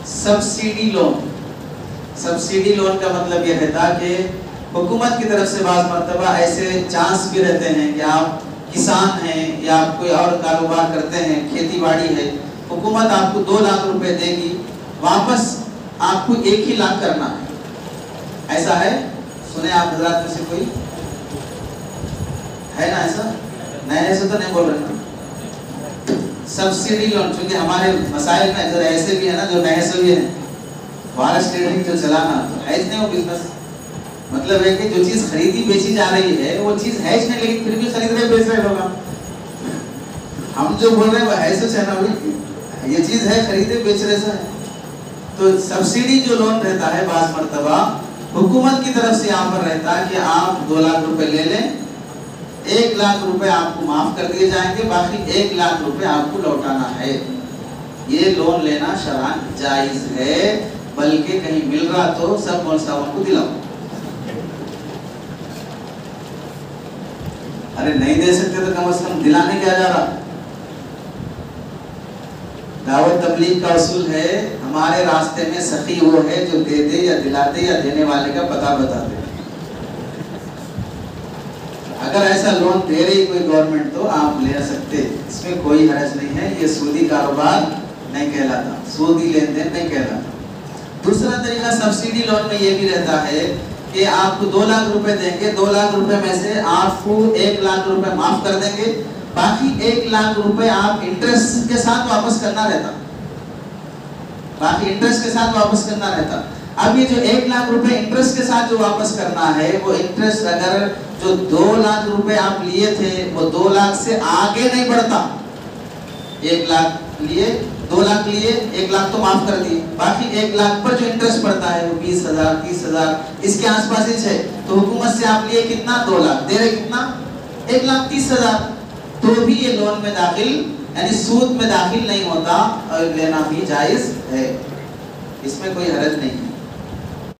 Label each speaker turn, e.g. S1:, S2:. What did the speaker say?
S1: Subsidy loan. Subsidy loan کا مطلب یہ رہتا کہ حکومت کی طرف سے بعض مرتبہ ایسے چانس بھی رہتے ہیں کہ آپ کسان ہیں یا آپ کوئی اور کاروبار کرتے ہیں, کھیتی باڑی ہے, حکومت آپ کو 2 لاکھ روپے دے گی, واپس آپ کو 1 ہی لاکھ کرنا ہے. ایسا ہے؟ سنیں آپ حضرات میں سے کوئی ہے نا ایسا؟ نہیں ایسا تو نہیں بول رہے نا. سبسڈی لون, چونکہ ہمارے مسائل میں اگر ایسے بھی ہیں نا جو نئے سے بھی ہیں, فارسٹ ٹریڈنگ جو چلانا تو ہے نہیں وہ بزنس. مطلب ہے کہ جو چیز خریدی بیچی جا رہی ہے وہ چیز ہے نہیں, لیکن پھر بھی خرید رہے بیچ رہے لوگ. ہم جو بول رہے ہیں وہ ہے سچ ہے نا, یہ چیز ہے خریدے بیچ رہے سے. تو سبسڈی جو لون رہتا ہے بعض مرتبہ حکومت کی طرف سے یہاں پر رہتا ہے کہ آپ 2 لاکھ روپے لے لیں, 1 لاکھ روپے آپ کو معاف کر دیے جائیں گے, باقی 1 لاکھ روپے آپ کو لوٹانا ہے. یہ لون لینا شرعاً جائز ہے, بلکہ کہیں مل رہا تو سب مول صاحبوں کو دلاؤ. ارے نہیں دے سکتے تو کم از کم دلانے کیا جا رہا. دعوت تبلیغ کا اصول ہے ہمارے راستے میں سخی وہ ہے جو دے دے یا دلا دے یا دینے والے کا پتہ بتا دے. اگر ایسا لون دے رہی کوئی گورنمنٹ تو آپ لے سکتے, اس میں کوئی حرج نہیں ہے. یہ سودی کاروبار نہیں کہلاتا, سودی لین دین نہیں کہلاتا. دوسرا طریقہ سبسڈی لون میں یہ بھی رہتا ہے کہ آپ کو 2 لاکھ روپے دیں گے, 2 لاکھ روپے میں سے آپ کو 1 لاکھ روپے معاف کر دیں گے, باقی 1 لاکھ روپے آپ انٹرسٹ کے ساتھ واپس کرنا رہتا. باقی انٹرسٹ کے ساتھ واپس کرنا رہتا. اب یہ جو 1 لاکھ روپے انٹرسٹ کے ساتھ جو واپس کرنا ہے, وہ انٹرسٹ اگر جو 2 لاکھ روپے آپ لیے تھے وہ 2 لاکھ سے آگے نہیں بڑھتا. 1 لاکھ لیے, 2 لاکھ لیے, 1 لاکھ تو معاف کر دیے, باقی 1 لاکھ پر جو انٹرسٹ پڑتا ہے وہ 20,000 30,000 اس کے آس پاس ہے. تو حکومت سے آپ لیے کتنا, 2 لاکھ, دے رہے کتنا, 1,30,000. تو بھی یہ لون میں داخل یعنی سود میں داخل نہیں ہوتا اور لینا بھی جائز ہے, اس میں کوئی حرج نہیں ہے.